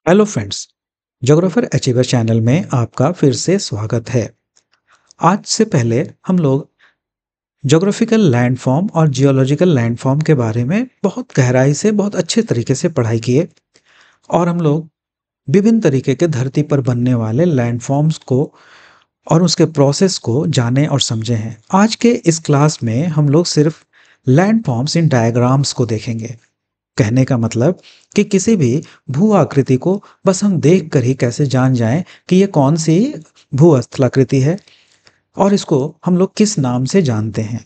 Hello friends, geographer achiever channel में आपका फिर से स्वागत है। आज से पहले हम लोग ज्योग्राफिकल लैंडफॉर्म और जियोलॉजिकल लैंडफॉर्म के बारे में बहुत गहराई से बहुत अच्छे तरीके से पढ़ाई किए और हम लोग विभिन्न तरीके के धरती पर बनने वाले लैंडफॉर्म्स को और उसके प्रोसेस को जाने और समझे हैं। आज के इस क्लास में हम लोग सिर्फ लैंडफॉर्म्स इन डायग्राम्स को देखेंगे। कहने का मतलब कि किसी भी भू आकृति को बस हम देख कर ही कैसे जान जाएं कि ये कौन सी भू स्थलाकृति है और इसको हम लोग किस नाम से जानते हैं।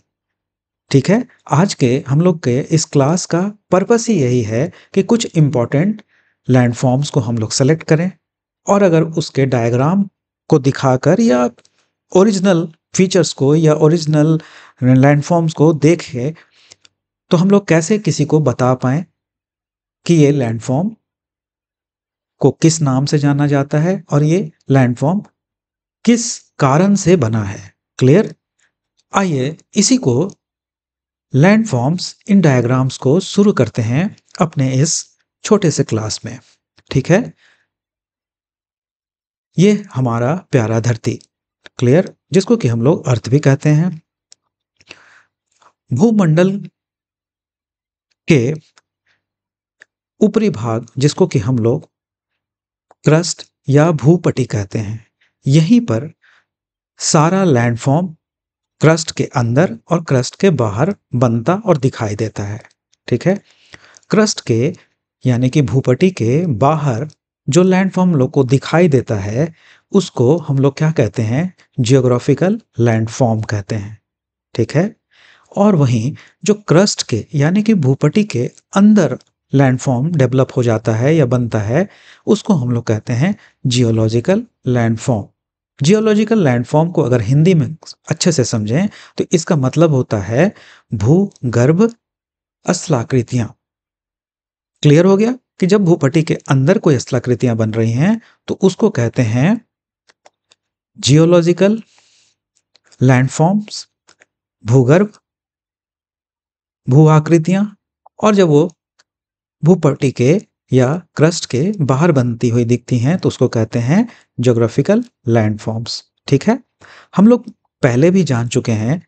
ठीक है, आज के हम लोग के इस क्लास का पर्पस ही यही है कि कुछ इम्पोर्टेंट लैंडफॉर्म्स को हम लोग सेलेक्ट करें और अगर उसके डायग्राम को दिखाकर या ओरिजिनल फीचर्स को या ओरिजिनल लैंडफॉर्म्स को देखें तो हम लोग कैसे किसी को बता पाएं कि ये लैंडफॉर्म को किस नाम से जाना जाता है और ये लैंडफॉर्म किस कारण से बना है। क्लियर? आइए इसी को लैंडफॉर्म्स इन डायग्राम्स को शुरू करते हैं अपने इस छोटे से क्लास में। ठीक है, ये हमारा प्यारा धरती, क्लियर, जिसको कि हम लोग अर्थ भी कहते हैं। भूमंडल के ऊपरी भाग जिसको कि हम लोग क्रस्ट या भूपटि कहते हैं, यहीं पर सारा लैंडफॉर्म क्रस्ट के अंदर और क्रस्ट के बाहर बनता और दिखाई देता है। ठीक है, क्रस्ट के यानी कि भूपटि के बाहर जो लैंडफॉर्म लोग को दिखाई देता है उसको हम लोग क्या कहते हैं? जियोग्राफिकल लैंडफॉर्म कहते हैं। ठीक है, और वहीं जो क्रस्ट के यानी कि भूपटि के अंदर लैंडफॉर्म डेवलप हो जाता है या बनता है उसको हम लोग कहते हैं जियोलॉजिकल लैंडफॉर्म। जियोलॉजिकल लैंडफॉर्म को अगर हिंदी में अच्छे से समझें तो इसका मतलब होता है भूगर्भ स्थलाकृतियां। क्लियर हो गया कि जब भूपटि के अंदर कोई स्थलाकृतियां बन रही हैं तो उसको कहते हैं जियोलॉजिकल लैंडफॉर्म्स, भूगर्भ भू आकृतियां। और जब वो भूपटि के या क्रस्ट के बाहर बनती हुई दिखती हैं तो उसको कहते हैं ज्योग्राफिकल लैंडफॉर्म्स। ठीक है, हम लोग पहले भी जान चुके हैं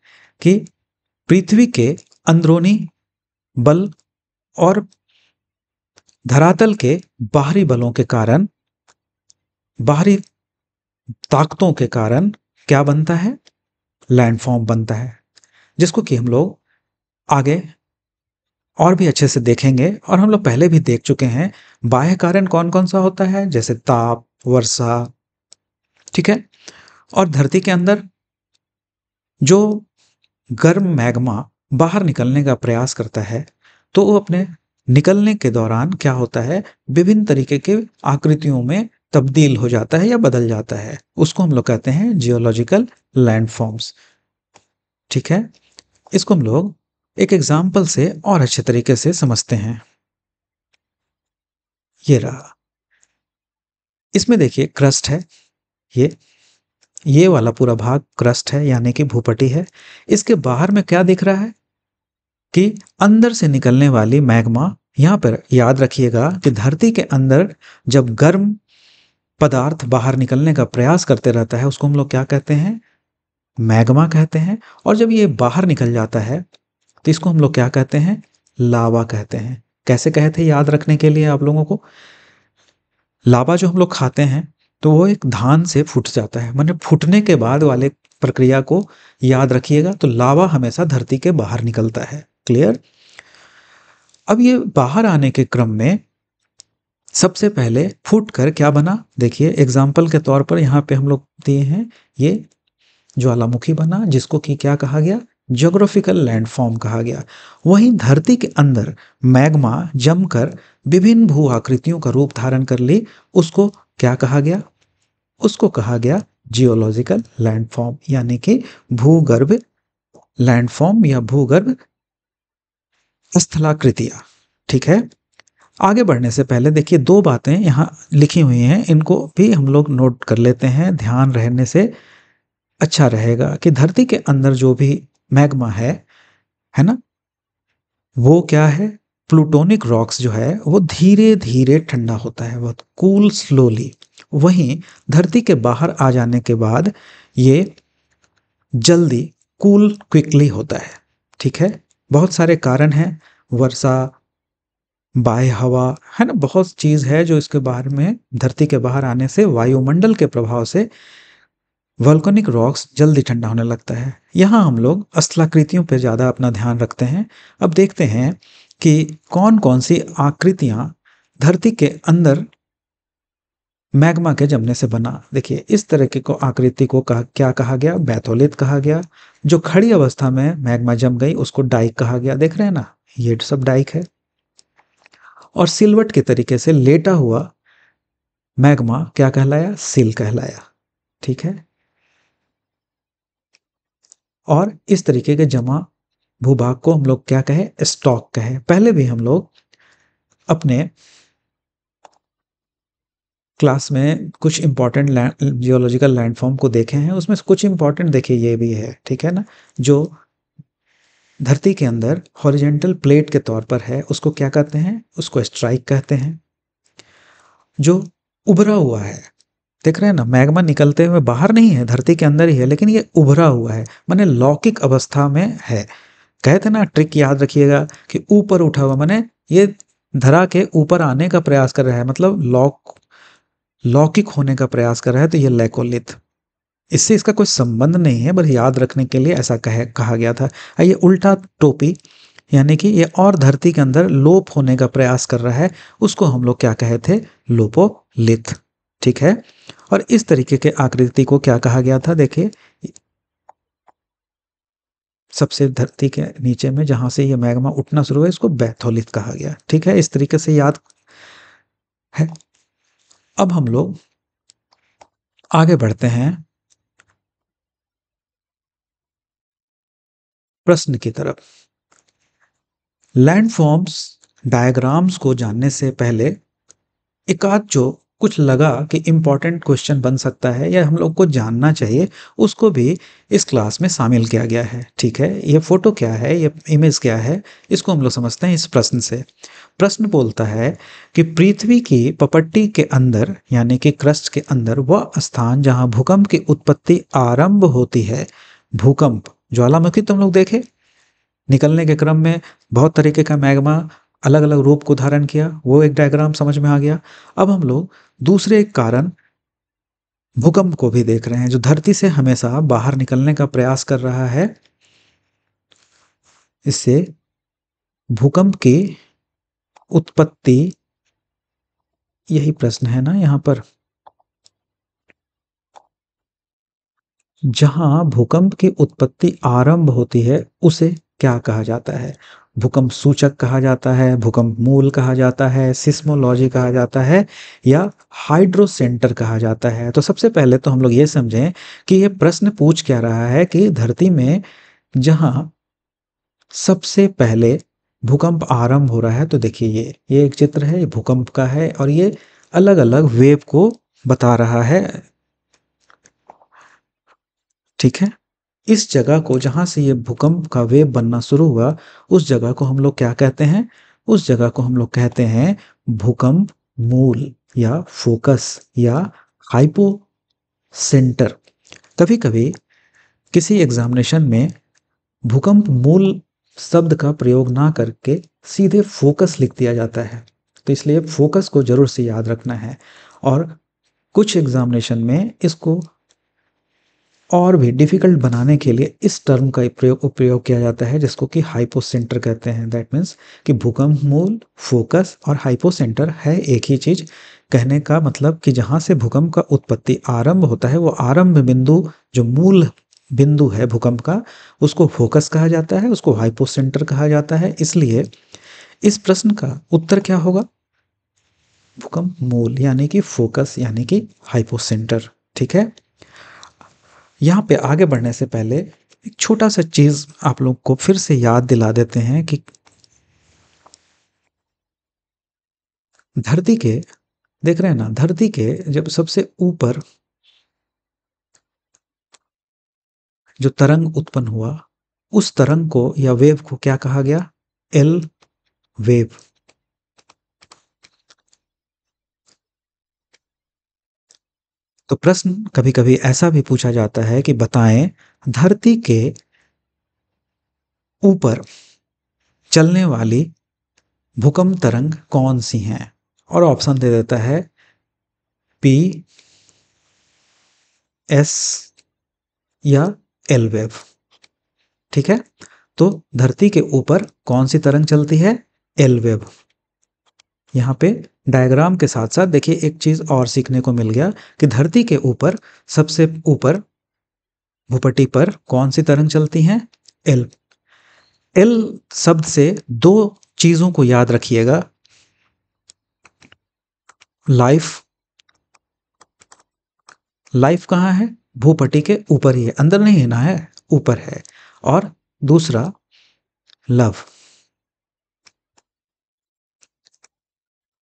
कि पृथ्वी के अंदरूनी बल और धरातल के बाहरी बलों के कारण, बाहरी ताकतों के कारण क्या बनता है? लैंडफॉर्म बनता है, जिसको कि हम लोग आगे और भी अच्छे से देखेंगे और हम लोग पहले भी देख चुके हैं। बाह्य कारण कौन कौन सा होता है? जैसे ताप, वर्षा। ठीक है, और धरती के अंदर जो गर्म मैग्मा बाहर निकलने का प्रयास करता है तो वो अपने निकलने के दौरान क्या होता है? विभिन्न तरीके के आकृतियों में तब्दील हो जाता है या बदल जाता है, उसको हम लोग कहते हैं जियोलॉजिकल लैंडफॉर्म्स। ठीक है, इसको हम लोग एक एग्जाम्पल से और अच्छे तरीके से समझते हैं। ये रहा, इसमें देखिए क्रस्ट है, ये वाला पूरा भाग क्रस्ट है यानी कि भूपटि है। इसके बाहर में क्या दिख रहा है कि अंदर से निकलने वाली मैग्मा। यहां पर याद रखिएगा कि धरती के अंदर जब गर्म पदार्थ बाहर निकलने का प्रयास करते रहता है उसको हम लोग क्या कहते हैं? मैग्मा कहते हैं। और जब ये बाहर निकल जाता है तो इसको हम लोग क्या कहते हैं? लावा कहते हैं। कैसे कहे थे याद रखने के लिए आप लोगों को? लावा जो हम लोग खाते हैं तो वो एक धान से फूट जाता है, मतलब फूटने के बाद वाले प्रक्रिया को याद रखिएगा। तो लावा हमेशा धरती के बाहर निकलता है। क्लियर? अब ये बाहर आने के क्रम में सबसे पहले फूट कर क्या बना? देखिए एग्जाम्पल के तौर पर यहाँ पे हम लोग दिए हैं, ये ज्वालामुखी बना जिसको कि क्या कहा गया? ज्योग्राफिकल लैंडफॉर्म कहा गया। वहीं धरती के अंदर मैग्मा जमकर विभिन्न भू आकृतियों का रूप धारण कर ली, उसको क्या कहा गया? उसको कहा गया जियोलॉजिकल लैंडफॉर्म यानी कि भूगर्भ लैंडफॉर्म या भूगर्भ स्थलाकृतियां। ठीक है, आगे बढ़ने से पहले देखिए दो बातें यहाँ लिखी हुई हैं, इनको भी हम लोग नोट कर लेते हैं। ध्यान रहने से अच्छा रहेगा कि धरती के अंदर जो भी मैग्मा है ना, वो क्या है? प्लूटोनिक रॉक्स जो है वो धीरे धीरे ठंडा होता है, बहुत कूल स्लोली। वहीं धरती के बाहर आ जाने के बाद ये जल्दी कूल क्विकली होता है। ठीक है, बहुत सारे कारण हैं, वर्षा, बाह्य हवा, है ना, बहुत चीज है जो इसके बाहर में, धरती के बाहर आने से वायुमंडल के प्रभाव से वोल्केनिक रॉक्स जल्दी ठंडा होने लगता है। यहाँ हम लोग स्थलाकृतियों पे ज़्यादा अपना ध्यान रखते हैं। अब देखते हैं कि कौन कौन सी आकृतियाँ धरती के अंदर मैग्मा के जमने से बना। देखिए इस तरह की को आकृति को क्या कहा गया, बैथोलिथ कहा गया। जो खड़ी अवस्था में मैग्मा जम गई उसको डाइक कहा गया। देख रहे हैं ना, ये सब डाइक है। और सिलवट के तरीके से लेटा हुआ मैग्मा क्या कहलाया, सिल कहलाया। ठीक है, और इस तरीके के जमा भूभाग को हम लोग क्या कहे, स्टॉक कहे। पहले भी हम लोग अपने क्लास में कुछ इंपॉर्टेंट जियोलॉजिकल लैंडफॉर्म को देखे हैं, उसमें से कुछ इंपॉर्टेंट देखिए ये भी है। ठीक है ना, जो धरती के अंदर हॉरिजेंटल प्लेट के तौर पर है उसको क्या कहते हैं, उसको स्ट्राइक कहते हैं। जो उभरा हुआ है, देख रहे हैं ना, मैग्मा निकलते हुए बाहर नहीं है, धरती के अंदर ही है, लेकिन ये उभरा हुआ है, माने लौकिक अवस्था में है। कहते ना, ट्रिक याद रखिएगा कि ऊपर उठा हुआ, माने ये धरा के ऊपर आने का प्रयास कर रहा है, मतलब लौकिक होने का प्रयास कर रहा है, तो ये लैकोलिथ। इससे इसका कोई संबंध नहीं है, बस याद रखने के लिए ऐसा कहा गया था। ये उल्टा टोपी, यानी कि ये और धरती के अंदर लोप होने का प्रयास कर रहा है, उसको हम लोग क्या कहे थे, लोपोलिथ। ठीक है, और इस तरीके के आकृति को क्या कहा गया था, देखिए सबसे धरती के नीचे में जहां से ये मैग्मा उठना शुरू है, इसको बैथोलिथ कहा गया। ठीक है, इस तरीके से याद है। अब हम लोग आगे बढ़ते हैं प्रश्न की तरफ। लैंडफॉर्म्स डायग्राम्स को जानने से पहले एक आध जो कुछ लगा कि इम्पोर्टेंट क्वेश्चन बन सकता है या हम लोग को जानना चाहिए, उसको भी इस क्लास में शामिल किया गया है। ठीक है, ये फोटो क्या है, ये इमेज क्या है, इसको हम लोग समझते हैं इस प्रश्न से। प्रश्न बोलता है कि पृथ्वी की पपट्टी के अंदर, यानी कि क्रस्ट के अंदर, वह स्थान जहां भूकंप की उत्पत्ति आरंभ होती है। भूकंप, ज्वालामुखी तुम लोग देखे, निकलने के क्रम में बहुत तरीके का मैग्मा अलग अलग रूप को धारण किया, वो एक डायग्राम समझ में आ गया। अब हम लोग दूसरे कारण भूकंप को भी देख रहे हैं, जो धरती से हमेशा बाहर निकलने का प्रयास कर रहा है। इससे भूकंप की उत्पत्ति, यही प्रश्न है ना यहाँ पर, जहां भूकंप की उत्पत्ति आरंभ होती है उसे क्या कहा जाता है। भूकंप सूचक कहा जाता है, भूकंप मूल कहा जाता है, सिस्मोलॉजी कहा जाता है, या हाइड्रोसेंटर कहा जाता है। तो सबसे पहले तो हम लोग ये समझें कि ये प्रश्न पूछ क्या रहा है कि धरती में जहां सबसे पहले भूकंप आरंभ हो रहा है, तो देखिए ये एक चित्र है, ये भूकंप का है, और ये अलग अलग वेव को बता रहा है। ठीक है, इस जगह को, जहां से ये भूकंप का वेव बनना शुरू हुआ, उस जगह को हम लोग क्या कहते हैं, उस जगह को हम लोग कहते हैं भूकंप मूल, या फोकस, या हाइपो सेंटर। कभी कभी किसी एग्जामिनेशन में भूकंप मूल शब्द का प्रयोग ना करके सीधे फोकस लिख दिया जाता है, तो इसलिए फोकस को जरूर से याद रखना है। और कुछ एग्जामिनेशन में इसको और भी डिफिकल्ट बनाने के लिए इस टर्म का उपयोग किया जाता है, जिसको कि हाइपोसेंटर कहते हैं। दैट मीन्स कि भूकंप मूल, फोकस और हाइपोसेंटर है एक ही चीज। कहने का मतलब कि जहां से भूकंप का उत्पत्ति आरंभ होता है, वो आरंभ बिंदु, जो मूल बिंदु है भूकंप का, उसको फोकस कहा जाता है, उसको हाइपोसेंटर कहा जाता है। इसलिए इस प्रश्न का उत्तर क्या होगा, भूकंप मूल यानी कि फोकस यानी कि हाइपोसेंटर। ठीक है, यहाँ पे आगे बढ़ने से पहले एक छोटा सा चीज आप लोग को फिर से याद दिला देते हैं कि धरती के, देख रहे हैं ना, धरती के जब सबसे ऊपर जो तरंग उत्पन्न हुआ, उस तरंग को या वेव को क्या कहा गया, एल वेव। तो प्रश्न कभी कभी ऐसा भी पूछा जाता है कि बताएं धरती के ऊपर चलने वाली भूकंप तरंग कौन सी हैं, और ऑप्शन दे देता है पी, एस या एल वेव। ठीक है, तो धरती के ऊपर कौन सी तरंग चलती है? L wave. यहाँ पे डायग्राम के साथ साथ देखिए एक चीज और सीखने को मिल गया कि धरती के ऊपर सबसे ऊपर भूपट्टी पर कौन सी तरंग चलती हैं? एल। एल शब्द से दो चीजों को याद रखिएगा, लाइफ। लाइफ कहाँ है? भूपट्टी के ऊपर ही है, अंदर नहीं है ना, है ऊपर है। और दूसरा लव।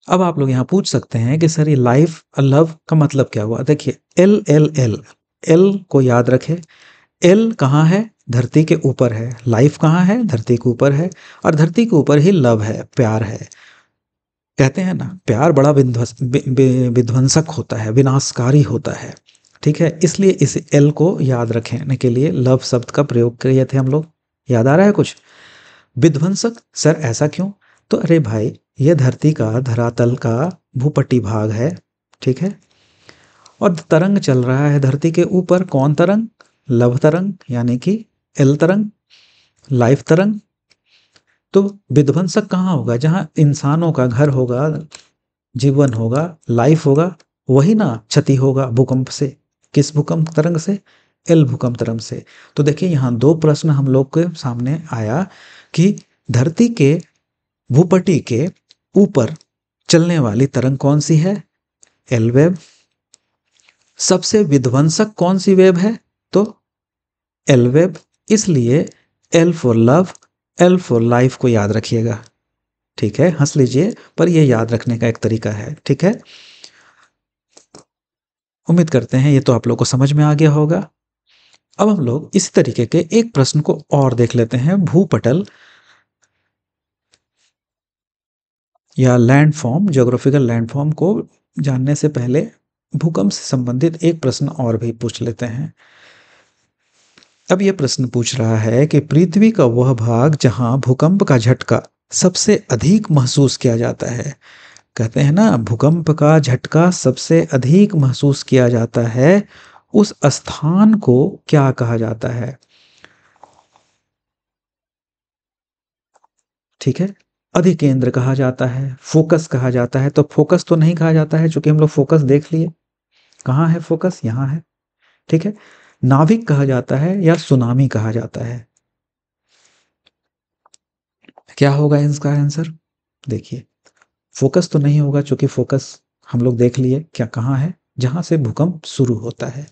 अब आप लोग यहाँ पूछ सकते हैं कि सर ये लाइफ और लव का मतलब क्या हुआ? देखिए एल एल एल, एल को याद रखें। एल कहाँ है? धरती के ऊपर है। लाइफ कहाँ है? धरती के ऊपर है। और धरती के ऊपर ही लव है, प्यार है। कहते हैं ना प्यार बड़ा विध्वंसक होता है, विनाशकारी होता है। ठीक है, इसलिए इस एल को याद रखने के लिए लव शब्द का प्रयोग किए थे हम लोग। याद आ रहा है कुछ? विध्वंसक सर ऐसा क्यों? तो अरे भाई ये धरती का धरातल का भूपट्टी भाग है। ठीक है, और तरंग चल रहा है धरती के ऊपर। कौन तरंग? लव तरंग, यानी कि एल तरंग, लाइफ तरंग। तो विध्वंसक कहाँ होगा? जहां इंसानों का घर होगा, जीवन होगा, लाइफ होगा, वही ना क्षति होगा भूकंप से। किस भूकंप तरंग से? एल भूकंप तरंग से। तो देखिए यहाँ दो प्रश्न हम लोग के सामने आया कि धरती के भूपट्टी के ऊपर चलने वाली तरंग कौन सी है? L wave. सबसे विध्वंसक कौन सी वेव है? तो एल वेव। इसलिए L for love, L for life को याद रखिएगा। ठीक है, हंस लीजिए पर यह याद रखने का एक तरीका है। ठीक है, उम्मीद करते हैं ये तो आप लोग को समझ में आ गया होगा। अब हम लोग इसी तरीके के एक प्रश्न को और देख लेते हैं। भूपटल या लैंडफॉर्म, ज्योग्राफिकल लैंडफॉर्म को जानने से पहले भूकंप से संबंधित एक प्रश्न और भी पूछ लेते हैं। अब यह प्रश्न पूछ रहा है कि पृथ्वी का वह भाग जहां भूकंप का झटका सबसे अधिक महसूस किया जाता है। कहते हैं ना भूकंप का झटका सबसे अधिक महसूस किया जाता है, उस स्थान को क्या कहा जाता है? ठीक है, अधिकेंद्र कहा जाता है, फोकस कहा जाता है। तो फोकस तो नहीं कहा जाता है क्योंकि हम लोग फोकस देख लिए। कहाँ है फोकस? यहाँ है। ठीक है, नाभिक कहा जाता है या सुनामी कहा जाता है? क्या होगा इसका आंसर? देखिए फोकस तो नहीं होगा क्योंकि फोकस हम लोग देख लिए क्या कहाँ है, जहां से भूकंप शुरू होता है।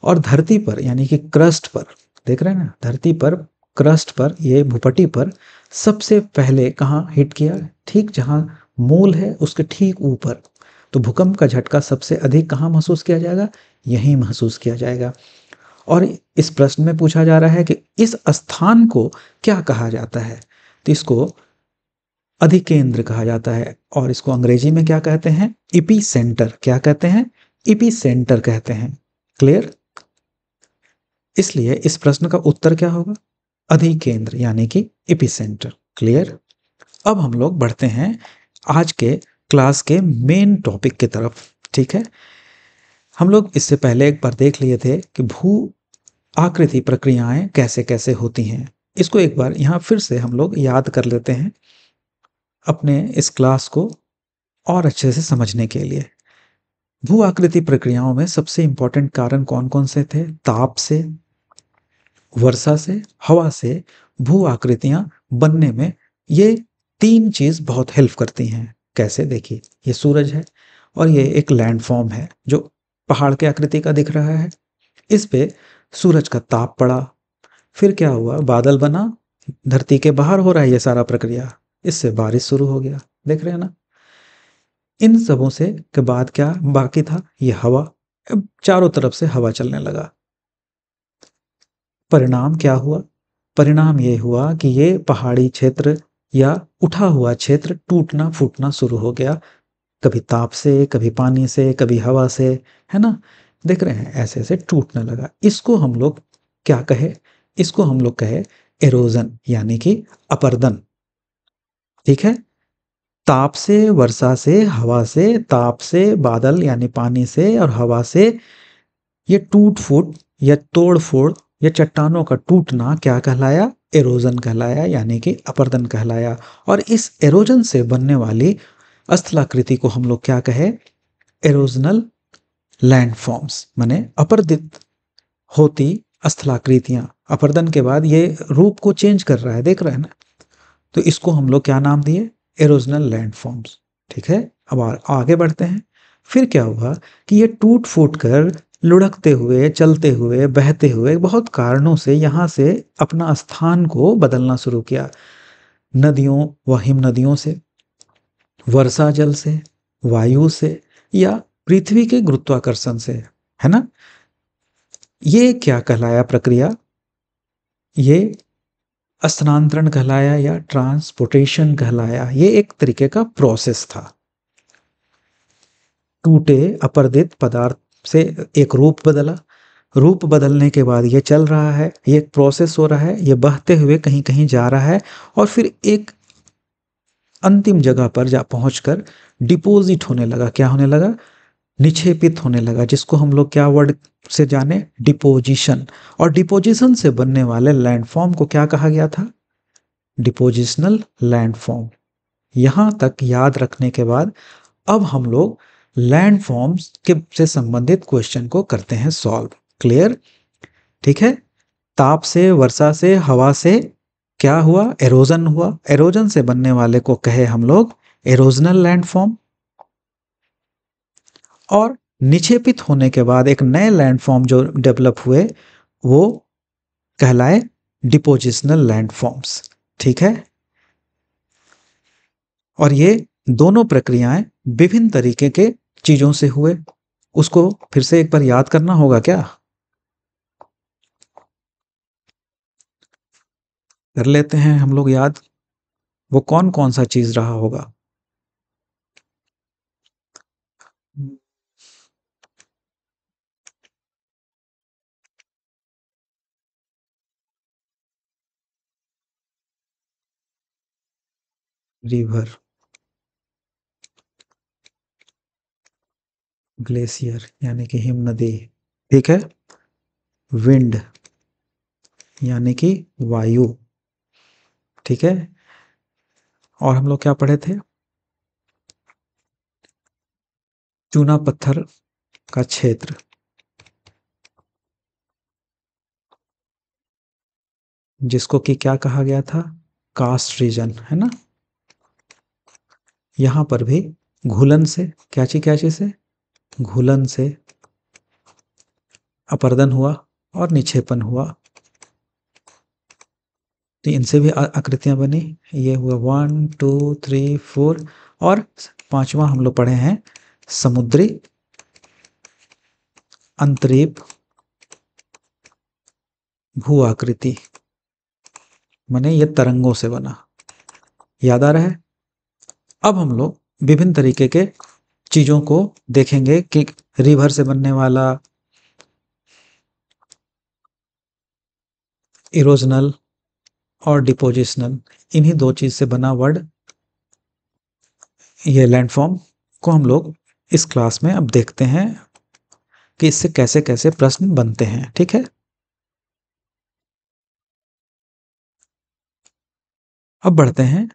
और धरती पर यानी कि क्रस्ट पर, देख रहे हैं ना धरती पर क्रस्ट पर, ये भूपट्टी पर सबसे पहले कहाँ हिट किया? ठीक जहां मूल है उसके ठीक ऊपर। तो भूकंप का झटका सबसे अधिक कहाँ महसूस किया जाएगा? यहीं महसूस किया जाएगा। और इस प्रश्न में पूछा जा रहा है कि इस स्थान को क्या कहा जाता है? तो इसको अधिकेंद्र कहा जाता है। और इसको अंग्रेजी में क्या कहते हैं? EP centre. क्या कहते हैं? इपी सेंटर कहते हैं। क्लियर? इसलिए इस प्रश्न का उत्तर क्या होगा? अधिकेंद्र यानी कि इपी सेंटर। क्लियर? अब हम लोग बढ़ते हैं आज के क्लास के मेन टॉपिक की तरफ। ठीक है, हम लोग इससे पहले एक बार देख लिए थे कि भू आकृति प्रक्रियाएं कैसे कैसे होती हैं। इसको एक बार यहाँ फिर से हम लोग याद कर लेते हैं अपने इस क्लास को और अच्छे से समझने के लिए। भू आकृति प्रक्रियाओं में सबसे इंपॉर्टेंट कारण कौन कौन से थे? ताप से, वर्षा से, हवा से भू आकृतियां बनने में ये तीन चीज बहुत हेल्प करती हैं। कैसे? देखिए ये सूरज है और ये एक लैंडफॉर्म है जो पहाड़ के आकृति का दिख रहा है। इस पे सूरज का ताप पड़ा, फिर क्या हुआ? बादल बना, धरती के बाहर हो रहा है ये सारा प्रक्रिया, इससे बारिश शुरू हो गया। देख रहे हैं ना? इन सबों से के बाद क्या बाकी था? ये हवा। अब चारों तरफ से हवा चलने लगा। परिणाम क्या हुआ? परिणाम ये हुआ कि ये पहाड़ी क्षेत्र या उठा हुआ क्षेत्र टूटना फूटना शुरू हो गया, कभी ताप से, कभी पानी से, कभी हवा से, है ना? देख रहे हैं, ऐसे ऐसे टूटने लगा। इसको हम लोग क्या कहे? इसको हम लोग कहे एरोजन, यानी कि अपरदन। ठीक है, ताप से, वर्षा से, हवा से, ताप से, बादल यानी पानी से और हवा से ये टूट फूट या तोड़ फोड़ या चट्टानों का टूटना क्या कहलाया? एरोजन कहलाया, यानी कि अपरदन कहलाया। और इस एरोजन से बनने वाली स्थलाकृति को हम लोग क्या कहे? एरोजनल लैंडफॉर्म्स, माने अपरदित होती स्थलाकृतियां। अपरदन के बाद ये रूप को चेंज कर रहा है, देख रहे हैं ना? तो इसको हम लोग क्या नाम दिए? एरोजनल लैंडफॉर्म्स। ठीक है, अब आगे बढ़ते हैं। फिर क्या हुआ कि ये टूट फूट कर, लुढ़कते हुए, चलते हुए, बहते हुए बहुत कारणों से यहाँ से अपना स्थान को बदलना शुरू किया। नदियों व हिम नदियों से, वर्षा जल से, वायु से या पृथ्वी के गुरुत्वाकर्षण से, है ना? ये क्या कहलाया प्रक्रिया? ये स्थानांतरण कहलाया या ट्रांसपोर्टेशन कहलाया। ये एक तरीके का प्रोसेस था। टूटे अपरदित पदार्थ से एक रूप बदला, रूप बदलने के बाद ये चल रहा है, ये एक प्रोसेस हो रहा है, ये बहते हुए कहीं कहीं जा रहा है और फिर एक अंतिम जगह पर जा पहुंचकर डिपोजिट होने लगा। क्या होने लगा? निक्षेपित होने लगा, जिसको हम लोग क्या वर्ड से जाने? डिपोजिशन। और डिपोजिशन से बनने वाले लैंडफॉर्म को क्या कहा गया था? Depositional landform. यहां तक याद रखने के बाद अब हम लोग लैंडफॉर्म्स के से संबंधित क्वेश्चन को करते हैं सॉल्व। क्लियर? ठीक है, ताप से, वर्षा से, हवा से क्या हुआ? एरोजन हुआ। एरोजन से बनने वाले को कहे हम लोग एरोजनल लैंडफॉर्म। और निक्षेपित होने के बाद एक नए लैंडफॉर्म जो डेवलप हुए वो कहलाए डिपोजिशनल लैंडफॉर्म्स। ठीक है, और ये दोनों प्रक्रियाएं विभिन्न तरीके के चीजों से हुए। उसको फिर से एक बार याद करना होगा क्या? कर लेते हैं हम लोग याद। वो कौन कौन सा चीज रहा होगा? रिवर, ग्लेशियर यानी कि हिम नदी। ठीक है, विंड यानी कि वायु। ठीक है, और हम लोग क्या पढ़े थे? चूना पत्थर का क्षेत्र, जिसको कि क्या कहा गया था? कास्ट रीजन, है ना? यहां पर भी घुलन से, क्या चीज से? घुलन से अपरदन हुआ और निक्षेपण हुआ। तो इनसे भी आकृतियां बनी। ये हुआ 1 2 3 4। और पांचवा हम लोग पढ़े हैं समुद्री अंतरीप भू आकृति, माने ये तरंगों से बना। याद आ रहा है? अब हम लोग विभिन्न तरीके के चीजों को देखेंगे कि रिवर से बनने वाला इरोजनल और डिपोजिशनल, इन्हीं दो चीज से बना वर्ड ये लैंडफॉर्म को हम लोग इस क्लास में अब देखते हैं कि इससे कैसे कैसे प्रश्न बनते हैं। ठीक है, अब बढ़ते हैं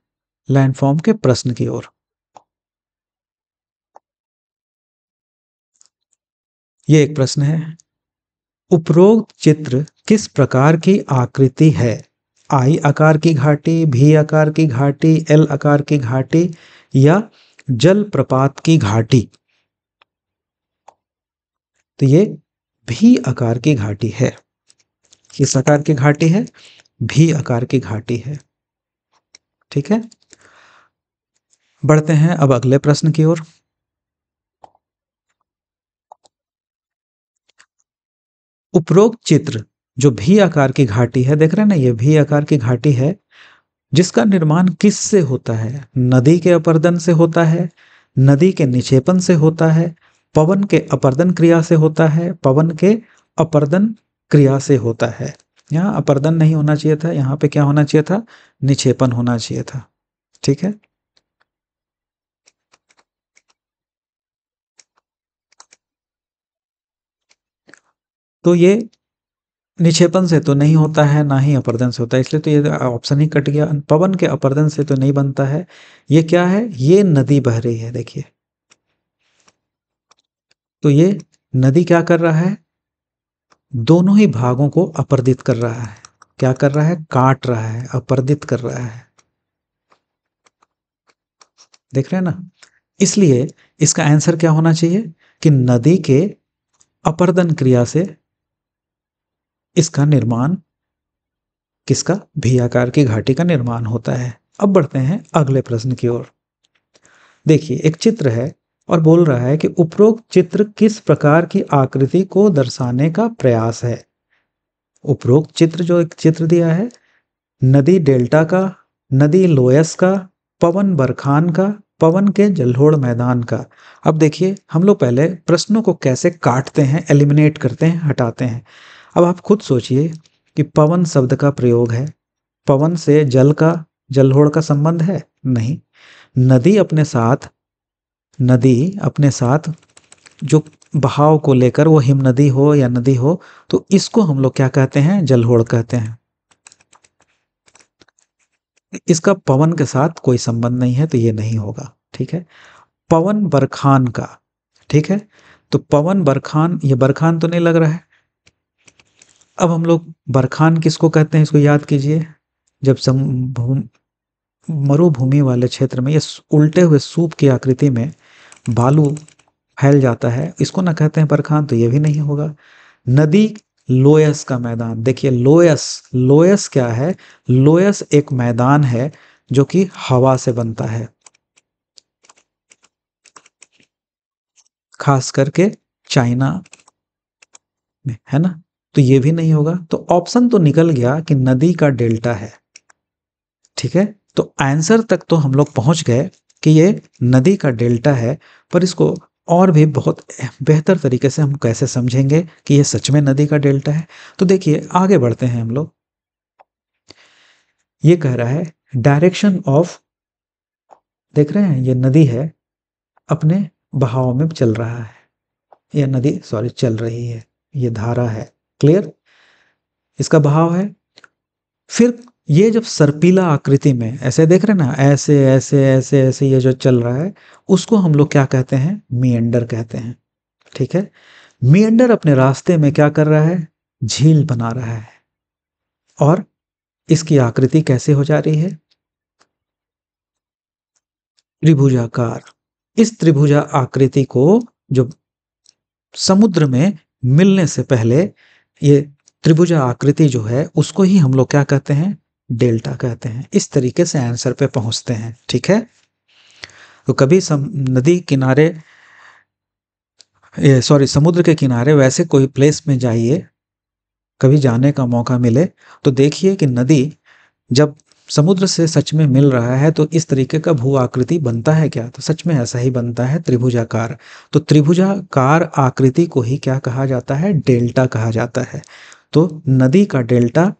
लैंडफॉर्म के प्रश्न की ओर। ये एक प्रश्न है, उपरोक्त चित्र किस प्रकार की आकृति है? आई आकार की घाटी, भी आकार की घाटी, एल आकार की घाटी या जल प्रपात की घाटी? तो ये भी आकार की घाटी है। किस आकार की घाटी है? भी आकार की घाटी है। ठीक है, बढ़ते हैं अब अगले प्रश्न की ओर। उपरोक्त चित्र जो भी आकार की घाटी है, देख रहे हैं ना, ये भी आकार की घाटी है, जिसका निर्माण किस से होता है? नदी के अपरदन से होता है, नदी के निक्षेपण से होता है, पवन के अपर्दन क्रिया से होता है, पवन के अपर्दन क्रिया से होता है। यहाँ अपर्दन नहीं होना चाहिए था, यहाँ पे क्या होना चाहिए था, निक्षेपण होना चाहिए था। ठीक है, तो ये निक्षेपण से तो नहीं होता है, ना ही अपर्दन से होता है, इसलिए तो ये ऑप्शन ही कट गया। पवन के अपर्दन से तो नहीं बनता है। ये क्या है, ये नदी बह रही है, देखिए। तो ये नदी क्या कर रहा है, दोनों ही भागों को अपर्दित कर रहा है। क्या कर रहा है, काट रहा है, अपर्दित कर रहा है। देख रहे हैं ना, इसलिए इसका आंसर क्या होना चाहिए कि नदी के अपर्दन क्रिया से इसका निर्माण, किसका, भी आकार की घाटी का निर्माण होता है। अब बढ़ते हैं अगले प्रश्न की ओर। देखिए, एक चित्र है और बोल रहा है कि उपरोक्त चित्र किस प्रकार की आकृति को दर्शाने का प्रयास है। उपरोक्त चित्र, जो एक चित्र दिया है, नदी डेल्टा का, नदी लोयस का, पवन बरखान का, पवन के जलोढ़ मैदान का। अब देखिए, हम लोग पहले प्रश्नों को कैसे काटते हैं, एलिमिनेट करते हैं, हटाते हैं। अब आप खुद सोचिए कि पवन शब्द का प्रयोग है, पवन से जल का, जलोढ़ का संबंध है नहीं। नदी अपने साथ, नदी अपने साथ जो बहाव को लेकर, वो हिम नदी हो या नदी हो, तो इसको हम लोग क्या कहते हैं, जलोढ़ कहते हैं। इसका पवन के साथ कोई संबंध नहीं है, तो ये नहीं होगा। ठीक है, पवन बरखान का, ठीक है, तो पवन बरखान, ये बरखान तो नहीं लग रहा है। अब हम लोग बरखान किसको कहते हैं, इसको याद कीजिए। जब मरुभूमि वाले क्षेत्र में ये उल्टे हुए सूप की आकृति में बालू फैल जाता है, इसको ना कहते हैं बरखान, तो ये भी नहीं होगा। नदी लोयस का मैदान, देखिए लोयस, लोयस क्या है, लोयस एक मैदान है जो कि हवा से बनता है, खास करके चाइना में, है ना। तो ये भी नहीं होगा, तो ऑप्शन तो निकल गया कि नदी का डेल्टा है। ठीक है, तो आंसर तक तो हम लोग पहुंच गए कि ये नदी का डेल्टा है, पर इसको और भी बहुत बेहतर तरीके से हम कैसे समझेंगे कि ये सच में नदी का डेल्टा है। तो देखिए, आगे बढ़ते हैं हम लोग। ये कह रहा है डायरेक्शन ऑफ, देख रहे हैं, ये नदी है, अपने बहाव में चल रहा है, ये नदी सॉरी चल रही है, ये धारा है, क्लियर, इसका बहाव है। फिर ये जब सर्पिला आकृति में ऐसे देख रहे हैं ना, ऐसे ऐसे ऐसे ऐसे ये जो चल रहा है, उसको हम लोग क्या कहते हैं, मिएंडर कहते हैं। ठीक है, मिएंडर अपने रास्ते में क्या कर रहा है, झील बना रहा है, और इसकी आकृति कैसे हो जा रही है, त्रिभुजाकार। इस त्रिभुजा आकृति को, जो समुद्र में मिलने से पहले, ये त्रिभुजा आकृति जो है, उसको ही हम लोग क्या कहते हैं, डेल्टा कहते हैं। इस तरीके से आंसर पे पहुंचते हैं। ठीक है, तो कभी नदी किनारे, सॉरी समुद्र के किनारे वैसे कोई प्लेस में जाइए, कभी जाने का मौका मिले, तो देखिए कि नदी जब समुद्र से सच में मिल रहा है, तो इस तरीके का भू आकृति बनता है क्या, तो सच में ऐसा ही बनता है, त्रिभुजाकार। तो त्रिभुजाकार आकृति को ही क्या कहा जाता है, डेल्टा कहा जाता है। तो नदी का डेल्टा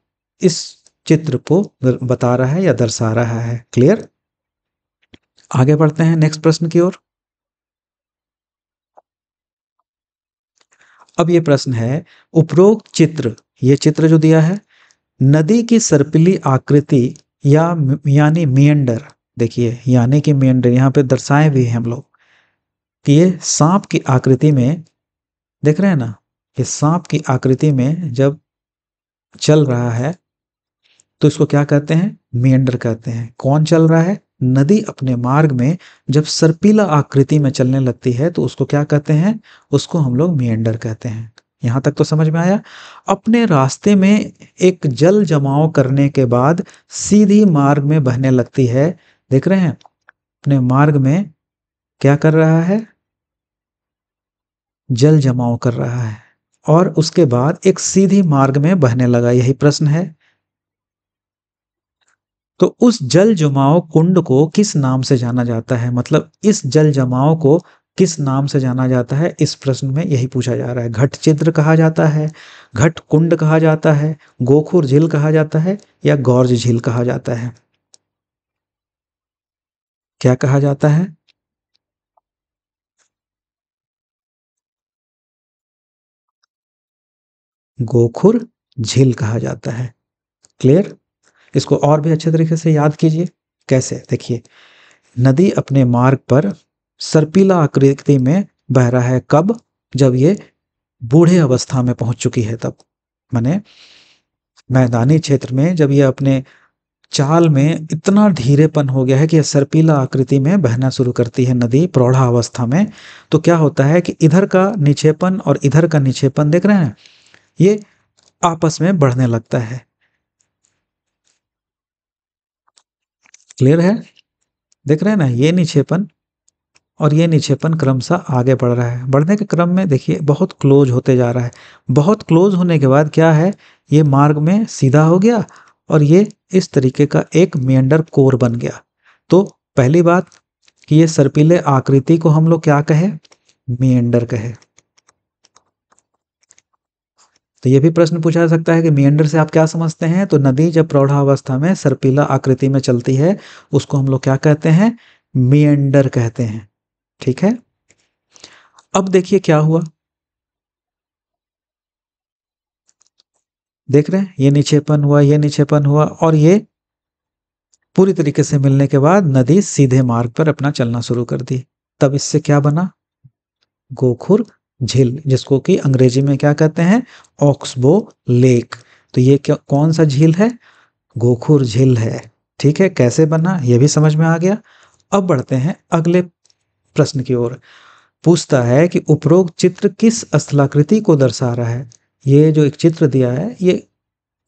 इस चित्र को बता रहा है या दर्शा रहा है। क्लियर, आगे बढ़ते हैं नेक्स्ट प्रश्न की ओर। अब ये प्रश्न है, उपरोक्त चित्र, ये चित्र जो दिया है, नदी की सर्पिली आकृति या यानी मिएंडर, देखिए यानी कि मिएंडर यहां पे दर्शाए भी हैं हम लोग कि ये सांप की आकृति में, देख रहे हैं ना, ये सांप की आकृति में जब चल रहा है, तो इसको क्या कहते हैं, मिएंडर कहते हैं। कौन चल रहा है, नदी अपने मार्ग में जब सर्पिला आकृति में चलने लगती है, तो उसको क्या कहते हैं, उसको हम लोग मिएंडर कहते हैं। यहां तक तो समझ में आया। अपने रास्ते में एक जल जमाव करने के बाद सीधी मार्ग में बहने लगती है, देख रहे हैं, अपने मार्ग में क्या कर रहा है, जल जमाव कर रहा है, और उसके बाद एक सीधी मार्ग में बहने लगा, यही प्रश्न है। तो उस जल जमाव कुंड को किस नाम से जाना जाता है, मतलब इस जल जमाव को किस नाम से जाना जाता है? इस प्रश्न में यही पूछा जा रहा है। घट चिद्र कहा जाता है, घट कुंड कहा जाता है, गोखुर झील कहा जाता है या गौर्ज झील कहा जाता है? क्या कहा जाता है? गोखुर झील कहा जाता है। क्लियर? इसको और भी अच्छे तरीके से याद कीजिए। कैसे? देखिए, नदी अपने मार्ग पर सर्पिला आकृति में बह रहा है। कब? जब ये बूढ़े अवस्था में पहुंच चुकी है तब। माने मैदानी क्षेत्र में जब ये अपने चाल में इतना धीरेपन हो गया है कि यह सर्पिला आकृति में बहना शुरू करती है नदी प्रौढ़ा अवस्था में, तो क्या होता है कि इधर का निक्षेपण और इधर का निक्षेपण देख रहे हैं, ये आपस में बढ़ने लगता है। क्लियर है? देख रहे हैं ना, ये निक्षेपण और ये निक्षेपण क्रमशः आगे बढ़ रहा है। बढ़ने के क्रम में देखिए बहुत क्लोज होते जा रहा है। बहुत क्लोज होने के बाद क्या है, ये मार्ग में सीधा हो गया और ये इस तरीके का एक मेंडर कोर बन गया। तो पहली बात कि ये सर्पिले आकृति को हम लोग क्या कहे? मेंडर कहे। तो ये भी प्रश्न पूछा जा सकता है कि मेंडर से आप क्या समझते हैं? तो नदी जब प्रौढ़ावस्था में सर्पिला आकृति में चलती है, उसको हम लोग क्या कहते हैं? मेंडर कहते हैं। ठीक है? अब देखिए क्या हुआ। देख रहे हैं, ये निक्षेपण हुआ, ये निक्षेपण हुआ और ये पूरी तरीके से मिलने के बाद नदी सीधे मार्ग पर अपना चलना शुरू कर दी। तब इससे क्या बना? गोखुर झील, जिसको कि अंग्रेजी में क्या कहते हैं? Oxbow lake. तो ये क्या, कौन सा झील है? गोखुर झील है। ठीक है? कैसे बना ये भी समझ में आ गया। अब बढ़ते हैं अगले प्रश्न की ओर। पूछता है कि उपरोक्त चित्र किस स्थलाकृति को दर्शा रहा है? ये जो एक चित्र दिया है, ये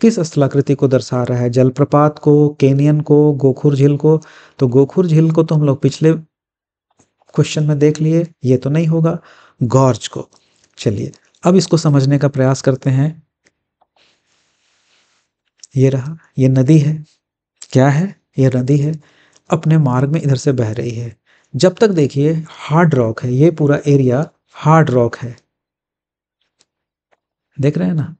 किस स्थलाकृति को दर्शा रहा है? जलप्रपात को, कैनियन को, गोखुर झील को? तो गोखुर झील को तो हम लोग पिछले क्वेश्चन में देख लिए, ये तो नहीं होगा। गॉर्ज को। चलिए अब इसको समझने का प्रयास करते हैं। ये रहा, ये नदी है। क्या है? ये नदी है, अपने मार्ग में इधर से बह रही है। जब तक देखिए हार्ड रॉक है, ये पूरा एरिया हार्ड रॉक है। देख रहे हैं ना,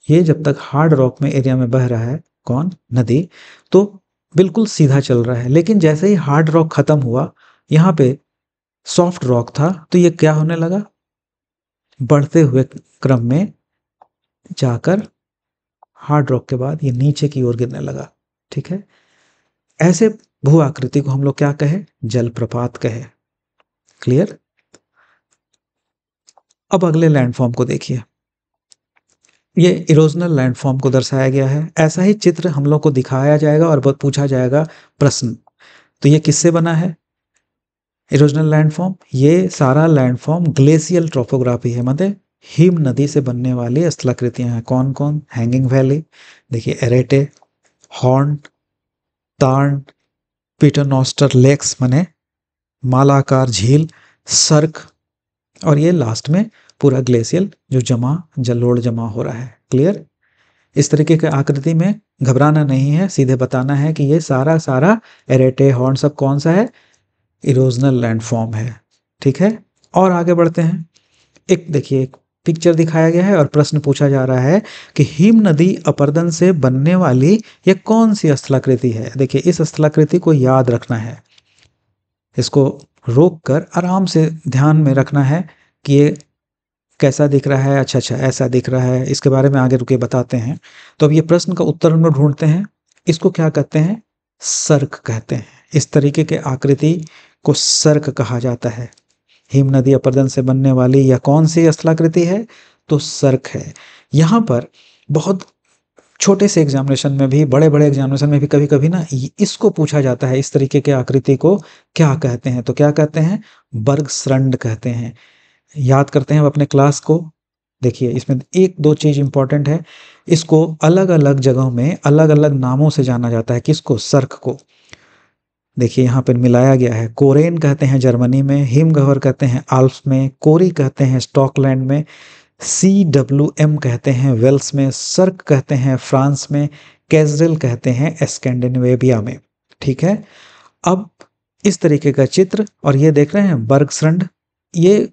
ये जब तक हार्ड रॉक में एरिया में बह रहा है, कौन? नदी, तो बिल्कुल सीधा चल रहा है। लेकिन जैसे ही हार्ड रॉक खत्म हुआ, यहाँ पे सॉफ्ट रॉक था, तो ये क्या होने लगा? बढ़ते हुए क्रम में जाकर हार्ड रॉक के बाद ये नीचे की ओर गिरने लगा। ठीक है? ऐसे भू आकृति को हम लोग क्या कहे? जलप्रपात कहे। क्लियर? अब अगले लैंडफॉर्म को देखिए। ये इरोजनल लैंडफॉर्म को दर्शाया गया है। ऐसा ही चित्र हम लोग को दिखाया जाएगा और पूछा जाएगा प्रश्न। तो ये किससे बना है? इरोजनल लैंडफॉर्म, ये सारा लैंडफॉर्म ग्लेशियल ट्रोपोग्राफी है, मतलब हिम नदी से बनने वाली स्थलाकृतियां हैं। कौन कौन? हैंगिंग वैली, देखिए एरेटे, हॉर्न, तार्न, पीटरनोस्टर लेक्स माने मालाकार झील, सर्क, और ये लास्ट में पूरा ग्लेशियल जो जलोढ़ जमा हो रहा है। क्लियर? इस तरीके के आकृति में घबराना नहीं है, सीधे बताना है कि ये सारा सारा एरेटे, हॉर्न सब कौन सा है? इरोजनल लैंडफॉर्म है। ठीक है? और आगे बढ़ते हैं। एक देखिए, एक पिक्चर दिखाया गया है और प्रश्न पूछा जा रहा है कि हिम नदी अपरदन से बनने वाली ये कौन सी स्थलाकृति है? देखिए, इस स्थलाकृति को याद रखना है, इसको रोक कर आराम से ध्यान में रखना है कि ये कैसा दिख रहा है। अच्छा अच्छा, ऐसा दिख रहा है, इसके बारे में आगे रुके बताते हैं। तो अब ये प्रश्न का उत्तर हम लोग ढूंढते हैं। इसको क्या कहते हैं? सर्क कहते हैं। इस तरीके के आकृति को सर्क कहा जाता है। हिम नदी अपरदन से बनने वाली यह कौन सी स्थलाकृति है? तो सर्क है। यहाँ पर बहुत छोटे से एग्जामिनेशन में भी, बड़े बड़े एग्जामिनेशन में भी कभी कभी ना इसको पूछा जाता है, इस तरीके के आकृति को क्या कहते हैं? तो क्या कहते हैं? बर्गस्रंड कहते हैं। याद करते हैं अपने क्लास को। देखिए, इसमें एक दो चीज इंपॉर्टेंट है। इसको अलग अलग जगहों में अलग अलग नामों से जाना जाता है। किसको? सर्क को। देखिए यहाँ पर मिलाया गया है। कोरेन कहते हैं जर्मनी में, हिमगहवर कहते हैं आल्प्स में, कोरी कहते हैं स्टॉकलैंड में, CWM कहते हैं वेल्स में, सर्क कहते हैं फ्रांस में, कैजरेल कहते हैं स्कैंडिनेविया में। ठीक है? अब इस तरीके का चित्र, और ये देख रहे हैं बर्गस्रंड, ये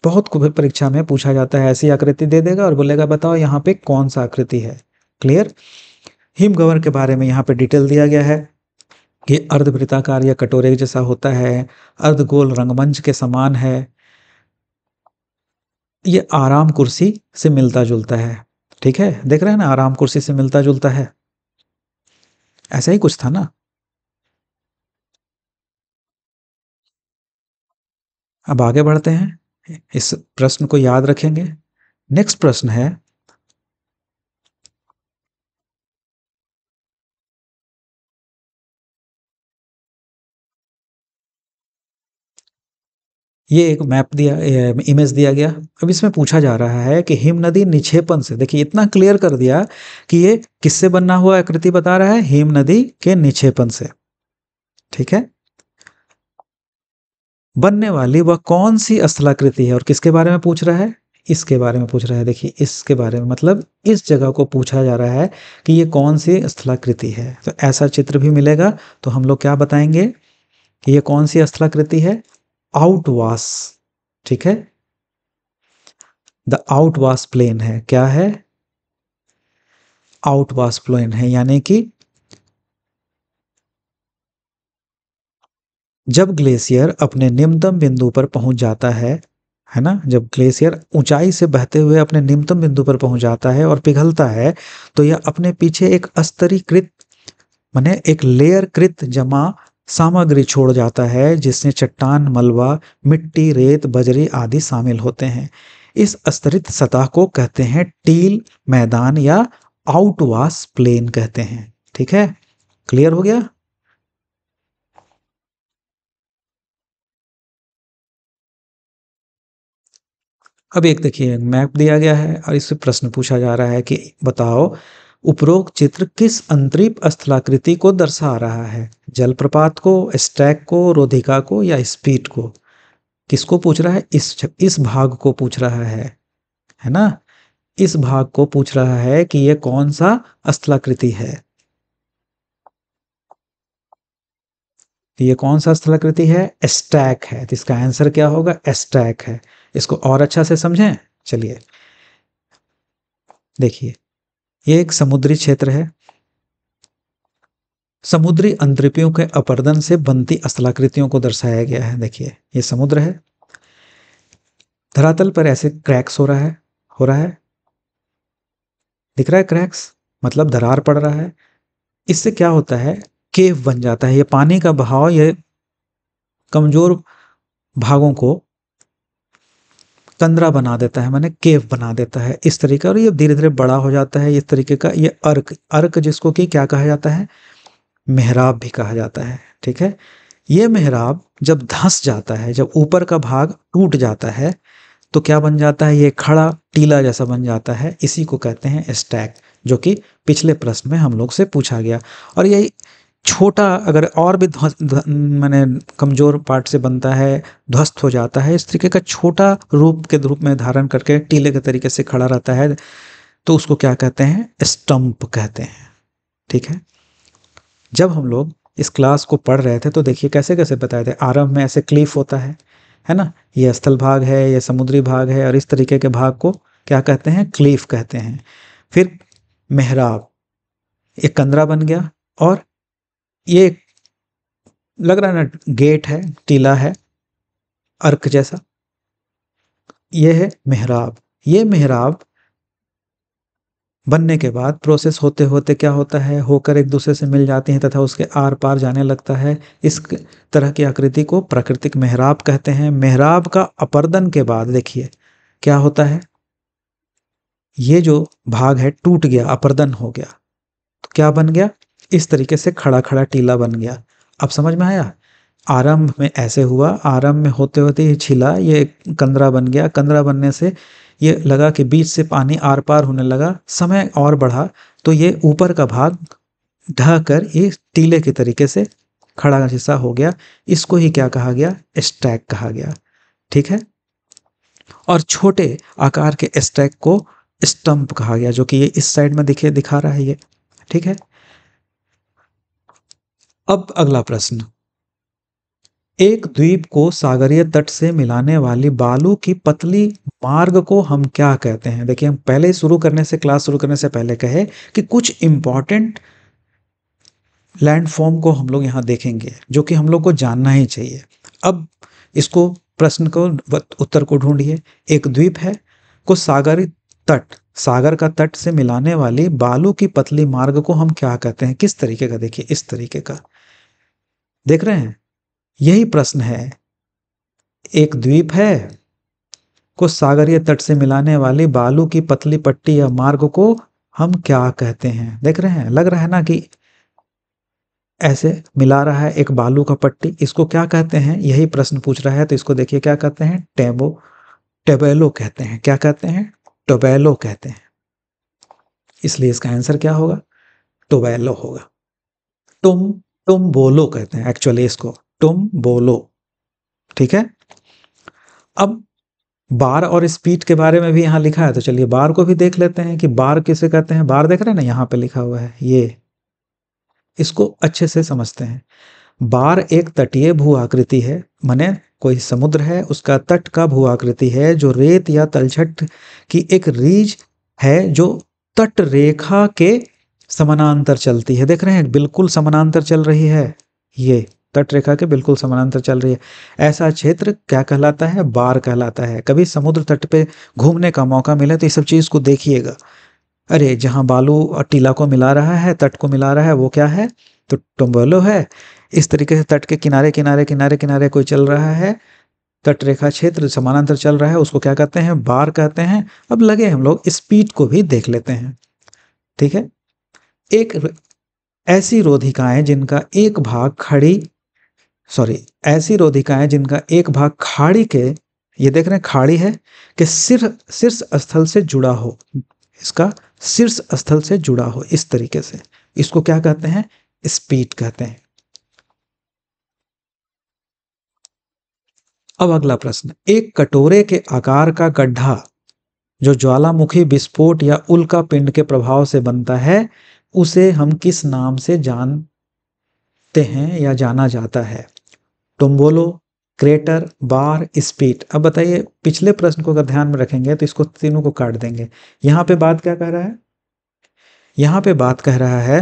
बहुत परीक्षा में पूछा जाता है, ऐसी आकृति दे देगा और बोलेगा बताओ यहाँ पे कौन सा आकृति है। क्लियर। हिमगवर के बारे में यहाँ पे डिटेल दिया गया है कि अर्धवृत्ताकार या कटोरे जैसा होता है, अर्धगोल रंगमंच के समान है, ये आराम कुर्सी से मिलता जुलता है। ठीक है, देख रहे हैं ना, आराम कुर्सी से मिलता जुलता है, ऐसा ही कुछ था ना। अब आगे बढ़ते हैं, इस प्रश्न को याद रखेंगे। नेक्स्ट प्रश्न है, ये एक मैप दिया, इमेज दिया गया। अब इसमें पूछा जा रहा है कि हिम नदी निक्षेपण से, देखिए इतना क्लियर कर दिया कि ये किससे बना हुआ आकृति बता रहा है, हिम नदी के निक्षेपण से। ठीक है, बनने वाली वह कौन सी स्थलाकृति है, और किसके बारे में पूछ रहा है, इसके बारे में पूछ रहा है। देखिए इसके बारे में, मतलब इस जगह को पूछा जा रहा है कि ये कौन सी स्थलाकृति है। तो ऐसा चित्र भी मिलेगा तो हम लोग क्या बताएंगे कि ये कौन सी स्थलाकृति है, आउटवाश। ठीक है, द आउटवाश प्लेन है, क्या है, आउटवाश प्लेन है। यानी कि जब ग्लेशियर अपने निम्नतम बिंदु पर पहुंच जाता है ना, जब ग्लेशियर ऊंचाई से बहते हुए अपने निम्नतम बिंदु पर पहुंच जाता है और पिघलता है, तो यह अपने पीछे एक स्तरीकृत, माने एक लेयर कृत जमा सामग्री छोड़ जाता है, जिसमें चट्टान, मलबा, मिट्टी, रेत, बजरी आदि शामिल होते हैं। इस स्तरित सतह को कहते हैं टील मैदान या आउटवाश प्लेन कहते हैं। ठीक है, क्लियर हो गया। अब एक देखिए मैप दिया गया है और इससे प्रश्न पूछा जा रहा है कि बताओ उपरोक्त चित्र किस अंतरिप स्थलाकृति को दर्शा रहा है, जलप्रपात को, स्टैक को, रोधिका को या स्पीट को। किसको पूछ रहा है, इस भाग को पूछ रहा है ना, इस भाग को पूछ रहा है कि ये कौन सा स्थलाकृति है। तो ये कौन सा स्थलाकृति है, स्टैक है। तो इसका आंसर क्या होगा, स्टैक है। इसको और अच्छा से समझें, चलिए देखिए, ये एक समुद्री क्षेत्र है, समुद्री अंतरिपियों के अपरदन से बनती स्थलाकृतियों को दर्शाया गया है। देखिए ये समुद्र है, धरातल पर ऐसे क्रैक्स हो रहा है, दिख रहा है क्रैक्स, मतलब दरार पड़ रहा है। इससे क्या होता है, केव बन जाता है। ये पानी का बहाव ये कमजोर भागों को कंदरा बना देता है, माने केव बना देता है इस तरीके, और ये धीरे धीरे बड़ा हो जाता है इस तरीके का। ये अर्क, अर्क जिसको कि क्या कहा जाता है, मेहराब भी कहा जाता है। ठीक है, ये मेहराब जब धंस जाता है, जब ऊपर का भाग टूट जाता है, तो क्या बन जाता है, ये खड़ा टीला जैसा बन जाता है। इसी को कहते हैं स्टैक, जो कि पिछले प्रश्न में हम लोग से पूछा गया। और यही छोटा अगर और भी माने कमजोर पार्ट से बनता है, ध्वस्त हो जाता है, इस तरीके का छोटा रूप में धारण करके टीले के तरीके से खड़ा रहता है, तो उसको क्या कहते हैं, स्टंप कहते हैं। ठीक है, जब हम लोग इस क्लास को पढ़ रहे थे तो देखिए कैसे कैसे बताए थे, आरंभ में ऐसे क्लीफ होता है ना, ये स्थल भाग है, ये समुद्री भाग है, और इस तरीके के भाग को क्या कहते हैं, क्लीफ कहते हैं। फिर मेहराब, एक कंदरा बन गया, और ये लग रहा है ना गेट है, टीला है, अर्क जैसा, ये है मेहराब। ये मेहराब बनने के बाद प्रोसेस होते होते क्या होता है, होकर एक दूसरे से मिल जाती हैं तथा उसके आर पार जाने लगता है। इस तरह की आकृति को प्राकृतिक मेहराब कहते हैं। मेहराब का अपर्दन के बाद देखिए क्या होता है, ये जो भाग है टूट गया, अपर्दन हो गया, तो क्या बन गया, इस तरीके से खड़ा खड़ा टीला बन गया। अब समझ में आया, आरंभ में ऐसे हुआ, आरंभ में होते होते ये छिला, ये कंदरा बन गया, कंदरा बनने से ये लगा कि बीच से पानी आर पार होने लगा, समय और बढ़ा, तो ये ऊपर का भाग ढह कर ये टीले के तरीके से खड़ा हिस्सा हो गया। इसको ही क्या कहा गया, स्टैक कहा गया। ठीक है, और छोटे आकार के स्टैक को स्टंप कहा गया, जो कि ये इस साइड में दिखा रहा है ये। ठीक है, अब अगला प्रश्न, एक द्वीप को सागरीय तट से मिलाने वाली बालू की पतली मार्ग को हम क्या कहते हैं? देखिए, हम पहले शुरू करने से, क्लास शुरू करने से पहले कहे कि कुछ इंपॉर्टेंट लैंडफॉर्म को हम लोग यहाँ देखेंगे जो कि हम लोग को जानना ही चाहिए। अब इसको, प्रश्न को, उत्तर को ढूंढिए। एक द्वीप है को सागरी तट, सागर का तट से मिलाने वाली बालू की पतली मार्ग को हम क्या कहते हैं? किस तरीके का? देखिए, इस तरीके का देख रहे हैं, यही प्रश्न है। एक द्वीप है को सागरीय तट से मिलाने वाली बालू की पतली पट्टी या मार्ग को हम क्या कहते हैं? देख रहे हैं, लग रहा है ना कि ऐसे मिला रहा है एक बालू का पट्टी, इसको क्या कहते हैं? यही प्रश्न पूछ रहा है। तो इसको देखिए, क्या कहते हैं? टेबेलो कहते हैं। क्या कहते हैं? टोबैलो कहते हैं। इसलिए इसका आंसर क्या होगा? टोबैलो होगा। तुम बोलो कहते हैं एक्चुअली इसको, तुम बोलो। ठीक है। अब बार और स्पीड के बारे में भी यहाँ लिखा है, तो चलिए बार को भी देख लेते हैं कि बार किसे कहते हैं। बार देख रहे हैं ना, यहाँ पे लिखा हुआ है, ये इसको अच्छे से समझते हैं। बार एक तटीय भू आकृति है, माने कोई समुद्र है उसका तट का भू आकृति है जो रेत या तलछट की एक रीज है जो तट रेखा के समानांतर चलती है। देख रहे हैं, बिल्कुल समानांतर चल रही है, ये तट रेखा के बिल्कुल समानांतर चल रही है। ऐसा क्षेत्र क्या कहलाता है? बार कहलाता है। कभी समुद्र तट पे घूमने का मौका मिले तो ये सब चीज को देखिएगा। अरे, जहां बालू और टीला को मिला रहा है, तट को मिला रहा है, वो क्या है? तो टोम्बोलो है। इस तरीके से तट के किनारे किनारे किनारे किनारे कोई चल रहा है, तट रेखा क्षेत्र समानांतर चल रहा है, उसको क्या कहते हैं? बार कहते हैं। अब लगे हम लोग स्पीड को भी देख लेते हैं। ठीक है। एक ऐसी रोधिकाएं जिनका एक भाग ऐसी रोधिकाएं जिनका एक भाग खाड़ी के, ये देख रहे हैं खाड़ी है, कि शीर्ष स्थल से जुड़ा हो, इसका शीर्ष स्थल से जुड़ा हो, इस तरीके से, इसको क्या कहते हैं? स्पीड कहते हैं। अब अगला प्रश्न, एक कटोरे के आकार का गड्ढा जो ज्वालामुखी विस्फोट या उल्का पिंड के प्रभाव से बनता है, उसे हम किस नाम से जानते हैं या जाना जाता है? टुम्बोलो, क्रेटर, बार, स्पीड। अब बताइए, पिछले प्रश्न को अगर ध्यान में रखेंगे तो इसको तीनों को काट देंगे। यहां पे बात क्या कह रहा है? यहां पे बात कह रहा है,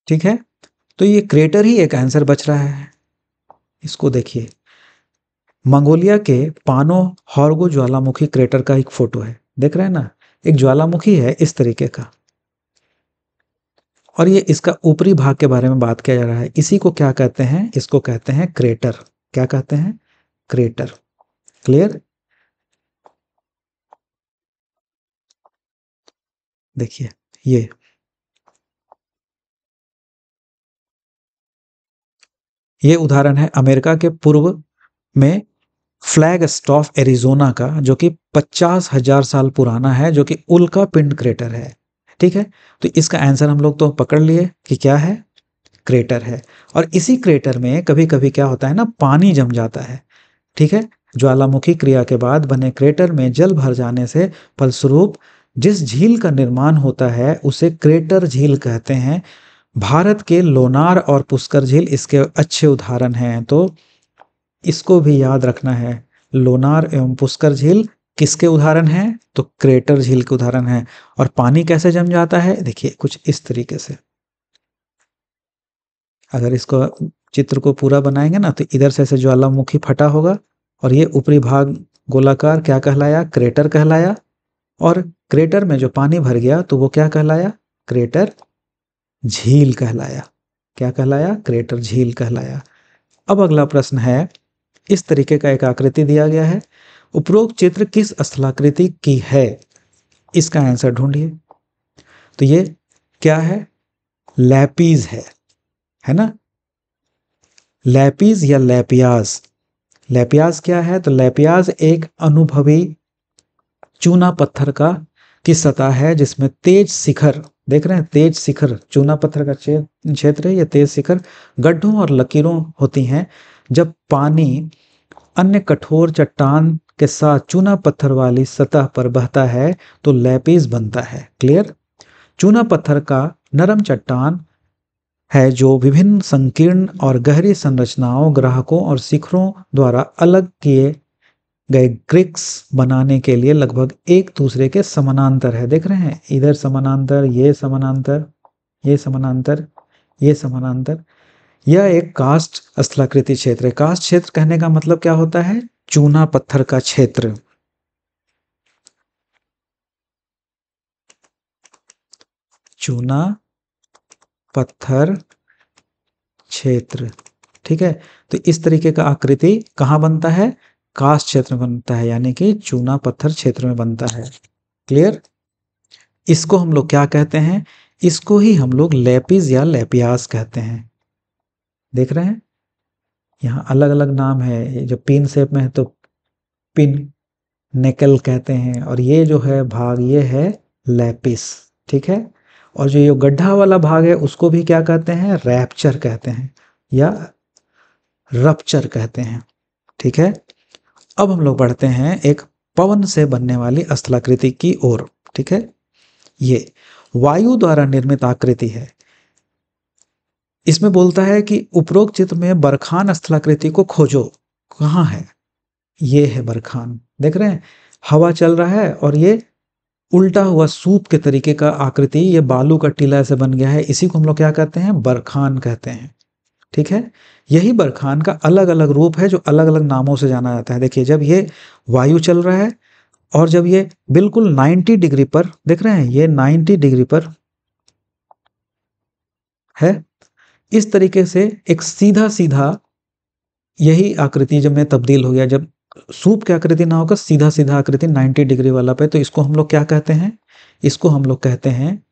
ठीक है, तो ये क्रेटर ही एक आंसर बच रहा है। इसको देखिए, मंगोलिया के पानो हॉर्गो ज्वालामुखी क्रेटर का एक फोटो है, देख रहे हैं ना, एक ज्वालामुखी है इस तरीके का, और ये इसका ऊपरी भाग के बारे में बात किया जा रहा है। इसी को क्या कहते हैं? इसको कहते हैं क्रेटर। क्या कहते हैं? क्रेटर। क्लियर? देखिए, ये उदाहरण है अमेरिका के पूर्व में फ्लैग स्टॉफ एरिजोना का, जो कि 50,000 साल पुराना है, जो कि उल्का पिंड क्रेटर है। ठीक है। तो इसका आंसर हम लोग तो पकड़ लिए कि क्या है? क्रेटर है। और इसी क्रेटर में कभी कभी क्या होता है ना, पानी जम जाता है। ठीक है। ज्वालामुखी क्रिया के बाद बने क्रेटर में जल भर जाने से फलस्वरूप जिस झील का निर्माण होता है उसे क्रेटर झील कहते हैं। भारत के लोनार और पुष्कर झील इसके अच्छे उदाहरण हैं। तो इसको भी याद रखना है, लोनार एवं पुष्कर झील किसके उदाहरण हैं? तो क्रेटर झील के उदाहरण हैं। और पानी कैसे जम जाता है? देखिए, कुछ इस तरीके से, अगर इसको चित्र को पूरा बनाएंगे ना, तो इधर से ऐसे ज्वालामुखी फटा होगा और ये ऊपरी भाग गोलाकार क्या कहलाया? क्रेटर कहलाया। और क्रेटर में जो पानी भर गया तो वो क्या कहलाया? क्रेटर झील कहलाया। क्या कहलाया? क्रेटर झील कहलाया। अब अगला प्रश्न है, इस तरीके का एक आकृति दिया गया है, उपरोक्त चित्र किस स्थलाकृति की है? इसका आंसर ढूंढिए। तो ये क्या है? लैपीज है ना, लैपीज या लैपियाज। लैपियाज क्या है? तो लैपियाज एक अनुभवी चूना पत्थर का की सतह है जिसमें तेज शिखर, देख रहे हैं, तेज शिखर, चूना पत्थर का क्षेत्र है, ये तेज शिखर गड्ढों और लकीरों होती हैं। जब पानी अन्य कठोर चट्टान के साथ चूना पत्थर वाली सतह पर बहता है तो लैपीज बनता है। क्लियर? चूना पत्थर का नरम चट्टान है जो विभिन्न संकीर्ण और गहरी संरचनाओं, ग्राहकों और शिखरों द्वारा अलग किए गए ग्रिड्स बनाने के लिए लगभग एक दूसरे के समानांतर है। देख रहे हैं, इधर समानांतर, ये समानांतर, ये समानांतर, ये समानांतर। यह एक कास्ट स्थलाकृति क्षेत्र है। कास्ट क्षेत्र कहने का मतलब क्या होता है? चूना पत्थर का क्षेत्र। चूना पत्थर क्षेत्र, ठीक है। तो इस तरीके का आकृति कहाँ बनता है? कास्ट क्षेत्र में बनता है, यानी कि चूना पत्थर क्षेत्र में बनता है। क्लियर? इसको हम लोग क्या कहते हैं? इसको ही हम लोग लेपिस या लेपियास कहते हैं। देख रहे हैं, यहाँ अलग अलग नाम है। जो पिन शेप में है तो पिन नेकल कहते हैं, और ये जो है भाग, ये है लेपिस, ठीक है। और जो ये गड्ढा वाला भाग है उसको भी क्या कहते हैं? रैप्चर कहते हैं या रप्चर कहते हैं, ठीक है। अब हम लोग बढ़ते हैं एक पवन से बनने वाली स्थलाकृति की ओर, ठीक है। ये वायु द्वारा निर्मित आकृति है। इसमें बोलता है कि उपरोक्त चित्र में बरखान स्थलाकृति को खोजो। कहाँ है? ये है बरखान। देख रहे हैं, हवा चल रहा है और ये उल्टा हुआ सूप के तरीके का आकृति, ये बालू का टीला से बन गया है। इसी को हम लोग क्या कहते हैं? बरखान कहते हैं, ठीक है। यही बरखान का अलग अलग रूप है जो अलग अलग नामों से जाना जाता है। देखिए, जब ये वायु चल रहा है और जब ये बिल्कुल 90 डिग्री पर, देख रहे हैं, ये 90 डिग्री पर है, इस तरीके से एक सीधा सीधा यही आकृति जब में तब्दील हो गया, जब सूप की आकृति ना होकर सीधा सीधा आकृति 90 डिग्री वाला पे, तो इसको हम लोग क्या कहते हैं? इसको हम लोग कहते हैं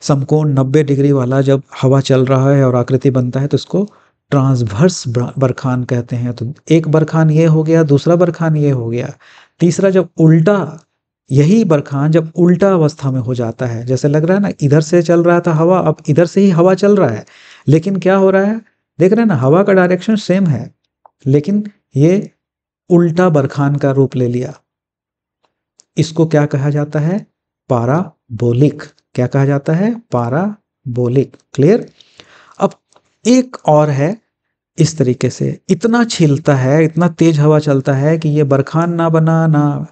समकोण 90 डिग्री वाला। जब हवा चल रहा है और आकृति बनता है तो इसको ट्रांसवर्स बरखान कहते हैं। तो एक बरखान ये हो गया, दूसरा बरखान ये हो गया, तीसरा जब उल्टा, यही बरखान जब उल्टा अवस्था में हो जाता है, जैसे लग रहा है ना इधर से चल रहा था हवा, अब इधर से ही हवा चल रहा है, लेकिन क्या हो रहा है? देख रहे हैं ना, हवा का डायरेक्शन सेम है लेकिन ये उल्टा बरखान का रूप ले लिया। इसको क्या कहा जाता है? पाराबोलिक। क्या कहा जाता है? पाराबोलिक। क्लियर? अब एक और है, इस तरीके से इतना छिलता है, इतना तेज हवा चलता है कि ये बरखान ना बना ना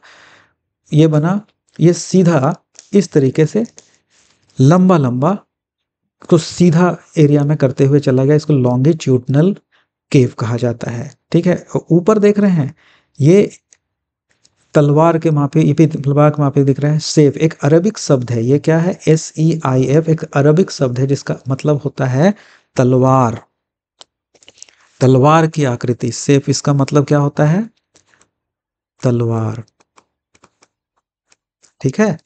ये बना, ये सीधा इस तरीके से लंबा लंबा तो सीधा एरिया में करते हुए चला गया। इसको लॉन्गिट्यूडनल केव कहा जाता है, ठीक है। ऊपर देख रहे हैं, ये तलवार के मापे, ये भी तलवार के मापे दिख रहा है। सेफ एक अरबिक शब्द है, ये क्या है? SEIF एक अरबिक शब्द है जिसका मतलब होता है तलवार। तलवार की आकृति, सेफ, इसका मतलब क्या होता है? तलवार, ठीक है।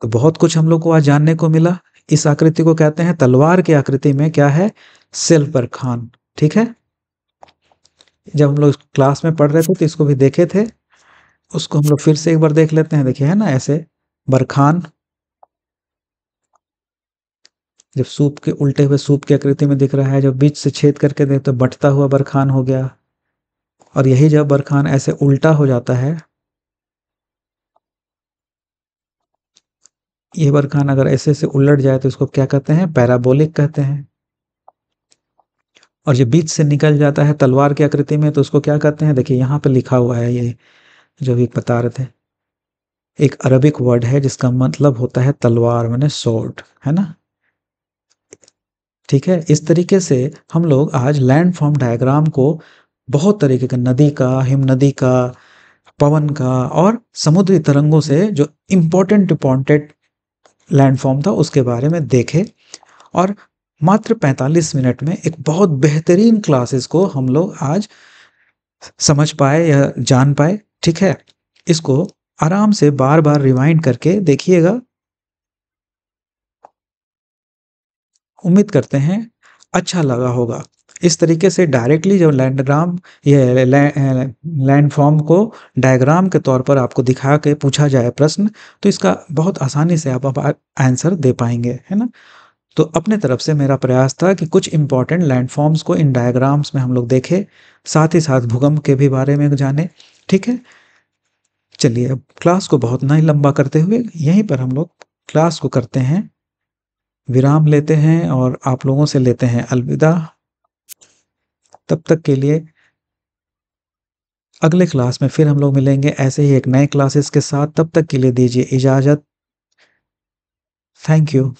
तो बहुत कुछ हम लोग को आज जानने को मिला। इस आकृति को कहते हैं तलवार की आकृति में क्या है? सेल्फ बरखान, ठीक है। जब हम लोग क्लास में पढ़ रहे थे तो इसको भी देखे थे, उसको हम लोग फिर से एक बार देख लेते हैं। देखिए, है ना, ऐसे बरखान जब सूप के उल्टे हुए सूप की आकृति में दिख रहा है, जब बीच से छेद करके दे तो बंटता हुआ बरखान हो गया। और यही जब बरखान ऐसे उल्टा हो जाता है, ये बरखान अगर ऐसे से उलट जाए तो इसको क्या कहते हैं? पैराबोलिक कहते हैं। और ये बीच से निकल जाता है तलवार की आकृति में तो उसको क्या कहते हैं? देखिए, यहाँ पे लिखा हुआ है, ये जो भी बता रहे थे, एक अरबिक वर्ड है जिसका मतलब होता है तलवार, माने स्वॉर्ड, है ना, ठीक है। इस तरीके से हम लोग आज लैंड फॉर्म डायग्राम को बहुत तरीके का, नदी का, हिम नदी का, पवन का और समुद्री तरंगों से जो इम्पोर्टेंट लैंड फॉर्म था उसके बारे में देखे। और मात्र 45 मिनट में एक बहुत बेहतरीन क्लासेस को हम लोग आज समझ पाए या जान पाए, ठीक है। इसको आराम से बार बार रिवाइंड करके देखिएगा। उम्मीद करते हैं अच्छा लगा होगा। इस तरीके से डायरेक्टली जब लैंडग्राम ये लैंड फॉर्म को डायग्राम के तौर पर आपको दिखा के पूछा जाए प्रश्न, तो इसका बहुत आसानी से आप आंसर दे पाएंगे, है ना। तो अपने तरफ से मेरा प्रयास था कि कुछ इंपॉर्टेंट लैंडफॉर्म्स को इन डायग्राम्स में हम लोग देखें, साथ ही साथ भूकंप के भी बारे में जाने, ठीक है। चलिए, अब क्लास को बहुत नहीं लंबा करते हुए यहीं पर हम लोग क्लास को करते हैं विराम लेते हैं और आप लोगों से लेते हैं अलविदा। तब तक के लिए अगले क्लास में फिर हम लोग मिलेंगे ऐसे ही एक नए क्लासेस के साथ। तब तक के लिए दीजिए इजाज़त। Thank you.